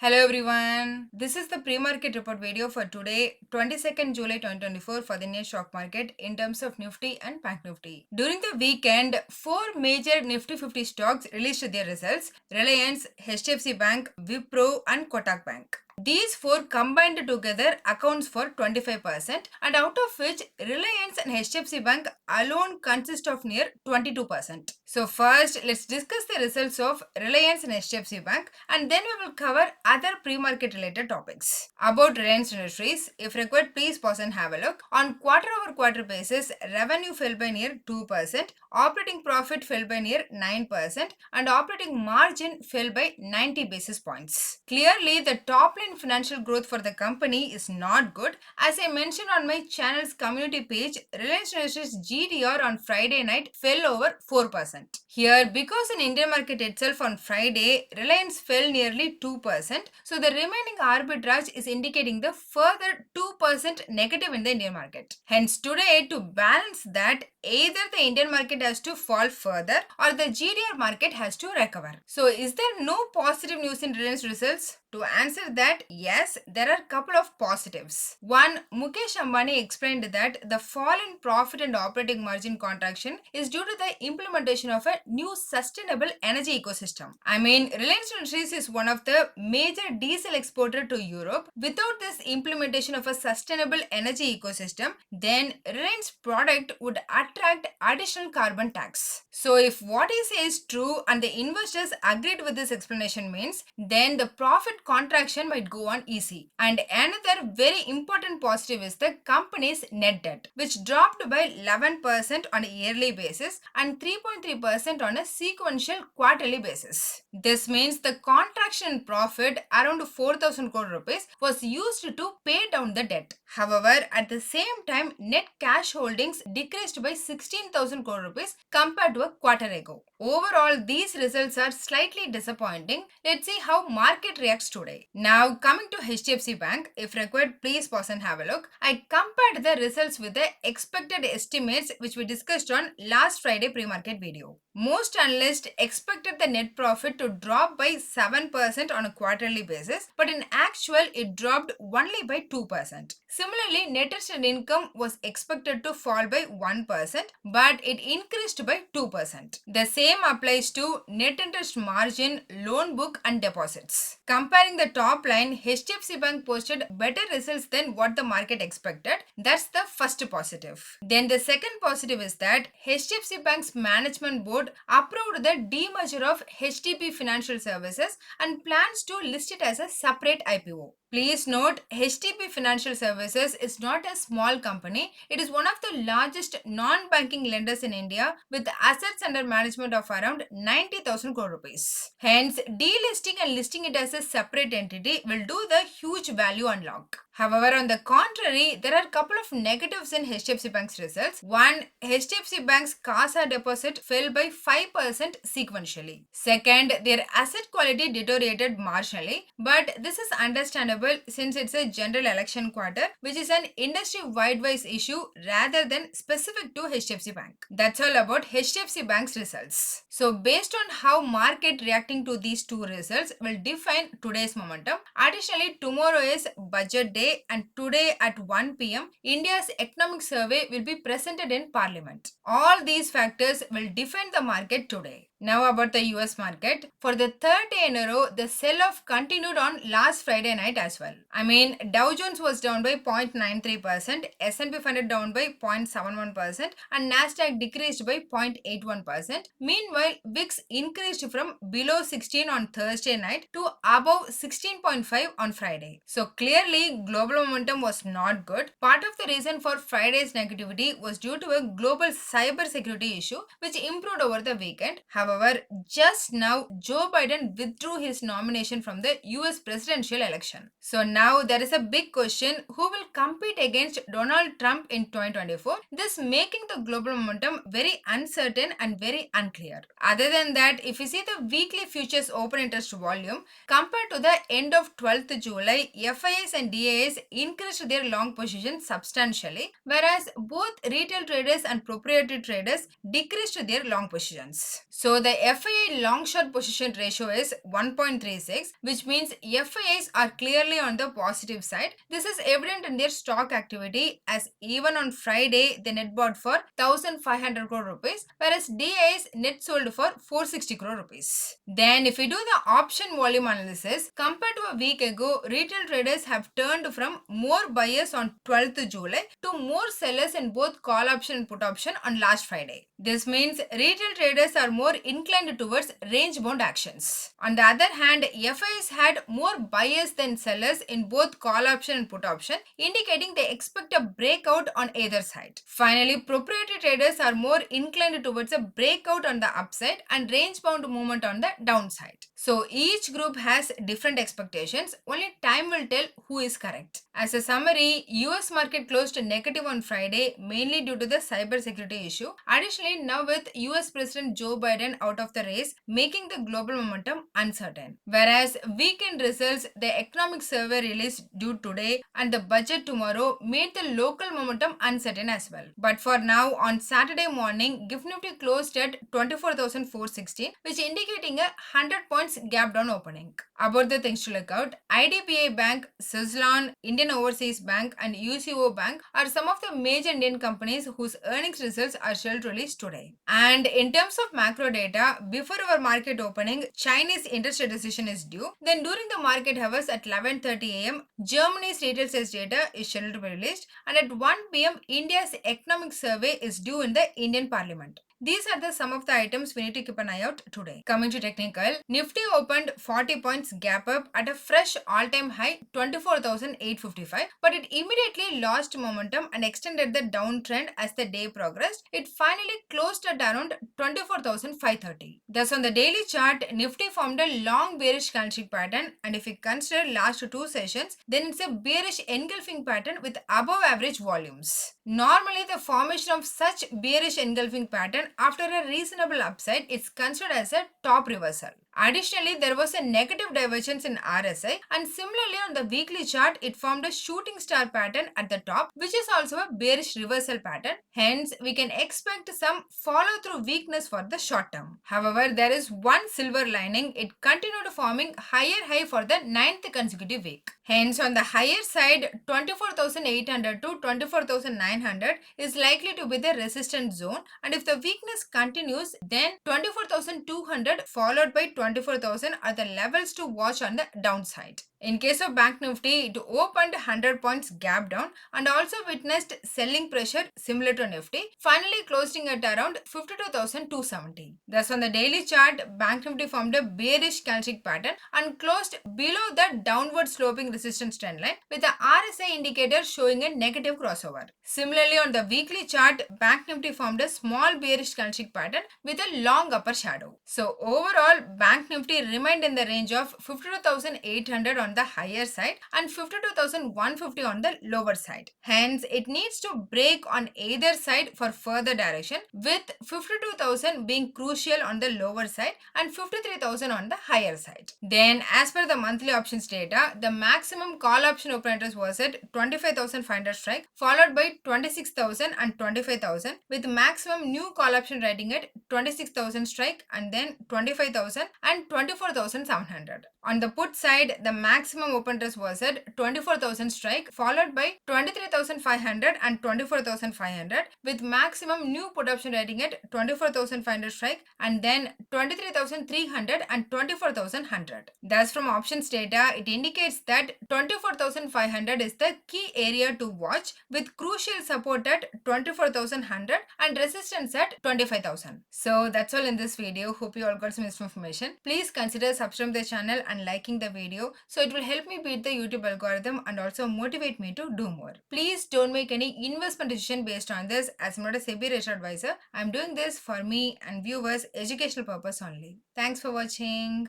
Hello everyone. This is the pre-market report video for today, 22nd July 2024 for the Indian stock market in terms of Nifty and Bank Nifty. During the weekend, four major Nifty 50 stocks released their results: Reliance, HDFC Bank, Wipro and Kotak Bank. These four combined together accounts for 25%, and out of which Reliance and HDFC Bank alone consist of near 22%. So first, let's discuss the results of Reliance and HDFC Bank, and then we will cover other pre-market related topics. About Reliance Industries, if required, please pause and have a look. On quarter-over-quarter basis, revenue fell by near 2%, operating profit fell by near 9%, and operating margin fell by 90 basis points. Clearly, the top line financial growth for the company is not good. As I mentioned on my channel's community page, Reliance Industries GDR on Friday night fell over 4%. Here, because in Indian market itself on Friday, Reliance fell nearly 2%. So the remaining arbitrage is indicating the further 2% negative in the Indian market. Hence today, to balance that, either the Indian market has to fall further or the GDR market has to recover. So is there no positive news in Reliance results? To answer that, yes, there are a couple of positives. One, Mukesh Ambani explained that the fall in profit and operating margin contraction is due to the implementation of a new sustainable energy ecosystem. Reliance Industries is one of the major diesel exporter to Europe. Without this implementation of a sustainable energy ecosystem, then Reliance product would attract additional carbon tax. So if what he says is true and the investors agreed with this explanation means, then the profit contraction might go on easy. And another very important positive is the company's net debt, which dropped by 11% on a yearly basis and 3.3% on a sequential quarterly basis. This means the contraction in profit around 4,000 crore rupees was used to pay down the debt. However, at the same time, net cash holdings decreased by 16,000 crore rupees compared to a quarter ago. Overall, these results are slightly disappointing. Let's see how market reacts today. Now, coming to HDFC Bank, if required, please pause and have a look. I compared the results with the expected estimates which we discussed on last Friday pre-market video. Most analysts expected the net profit to drop by 7% on a quarterly basis, but in actual, it dropped only by 2%. Similarly, net interest income was expected to fall by 1%, but it increased by 2%. The same applies to net interest margin, loan book and deposits. Comparing the top line, HDFC Bank posted better results than what the market expected. That's the first positive. Then the second positive is that HDFC Bank's management board approved the demerger of HDB Financial Services and plans to list it as a separate IPO. Please note, HDB Financial Services is not a small company. It is one of the largest non-banking lenders in India with assets under management of around 90,000 crore rupees. Hence, delisting and listing it as a separate entity will do the huge value unlock. However, on the contrary, there are a couple of negatives in HDFC Bank's results. One, HDFC Bank's CASA deposit fell by 5% sequentially. Second, their asset quality deteriorated marginally, but this is understandable since it's a general election quarter, which is an industry-wide wise issue rather than specific to HDFC Bank. That's all about HDFC Bank's results. So based on how market reacting to these two results will define today's momentum. Additionally, tomorrow is budget day, and today at 1 p.m. India's economic survey will be presented in Parliament. All these factors will define the market today. Now about the US market. For the third day in a row, the sell-off continued on last Friday night as well. Dow Jones was down by 0.93%, S&P 500 down by 0.71%, and Nasdaq decreased by 0.81%. Meanwhile, VIX increased from below 16 on Thursday night to above 16.5 on Friday. So clearly, global momentum was not good. Part of the reason for Friday's negativity was due to a global cyber security issue which improved over the weekend. However, just now, Joe Biden withdrew his nomination from the US presidential election. So now there is a big question: who will compete against Donald Trump in 2024? This making the global momentum very uncertain and very unclear. Other than that, if you see the weekly futures open interest volume, compared to the end of 12th July, FIIs and DIIs increased their long positions substantially, whereas both retail traders and proprietary traders decreased their long positions. So So the FII long short position ratio is 1.36, which means FIIs are clearly on the positive side. This is evident in their stock activity, as even on Friday they net bought for 1500 crore rupees, whereas DIs net sold for 460 crore rupees. Then if we do the option volume analysis, compared to a week ago, retail traders have turned from more buyers on 12th July to more sellers in both call option and put option on last Friday. This means retail traders are more inclined towards range bound actions. On the other hand, FIs had more buyers than sellers in both call option and put option, indicating they expect a breakout on either side. Finally, proprietary traders are more inclined towards a breakout on the upside and range bound movement on the downside. So each group has different expectations. Only time will tell who is correct. As a summary, US market closed negative on Friday, mainly due to the cyber security issue. Additionally, now with US President Joe Biden out of the race, making the global momentum uncertain. Whereas weekend results, the economic survey released due today and the budget tomorrow made the local momentum uncertain as well. But for now, on Saturday morning, Gift Nifty closed at 24,416, which indicating a 100 points gap down opening. About the things to look out, IDBI Bank, Suzlon, Indian Overseas Bank and UCO Bank are some of the major Indian companies whose earnings results are scheduled to release today. And in terms of macro data, before our market opening, Chinese interest rate decision is due. Then during the market hours at 11:30 a.m., Germany's retail sales data is scheduled to be released, and at 1 p.m., India's economic survey is due in the Indian Parliament. These are some of the items we need to keep an eye out today. Coming to technical, Nifty opened 40 points gap up at a fresh all-time high 24,855, but it immediately lost momentum and extended the downtrend as the day progressed. It finally closed at around 24,530. Thus on the daily chart, Nifty formed a long bearish candlestick pattern, and if we consider last two sessions, then it's a bearish engulfing pattern with above average volumes. Normally, the formation of such bearish engulfing pattern after a reasonable upside is considered as a top reversal. Additionally, there was a negative divergence in RSI, and similarly on the weekly chart, it formed a shooting star pattern at the top, which is also a bearish reversal pattern. Hence, we can expect some follow-through weakness for the short term. However, there is one silver lining. It continued forming higher high for the 9th consecutive week. Hence, on the higher side, 24,800 to 24,900 is likely to be the resistance zone, and if the weakness continues, then 24,200 followed by 24,000 are the levels to watch on the downside. In case of Bank Nifty, it opened 100 points gap down and also witnessed selling pressure similar to Nifty, finally closing at around 52,270. Thus on the daily chart, Bank Nifty formed a bearish candlestick pattern and closed below the downward sloping resistance trend line, with the RSI indicator showing a negative crossover. Similarly, on the weekly chart, Bank Nifty formed a small bearish candlestick pattern with a long upper shadow. So overall, Bank Nifty remained in the range of 52,800 on the higher side and 52,150 on the lower side. Hence, it needs to break on either side for further direction, with 52,000 being crucial on the lower side and 53,000 on the higher side. Then, as per the monthly options data, the maximum call option open interest was at 25,500 strike, followed by 26,000 and 25,000, with maximum new call option writing at 26,000 strike and then 25,000 and 24,700. On the put side, the maximum open interest was at 24,000 strike, followed by 23,500 and 24,500, with maximum new put option writing at 24,500 strike and then 23,300 and 24,100. Thus, from options data, it indicates that 24,500 is the key area to watch, with crucial support at 24,100 and resistance at 25,000. So that's all in this video. Hope you all got some useful information. Please consider subscribing to the channel and liking the video, so it will help me beat the YouTube algorithm and also motivate me to do more. Please don't make any investment decision based on this, as I'm not a SEBI registered advisor. I'm doing this for me and viewers' educational purpose only. Thanks for watching.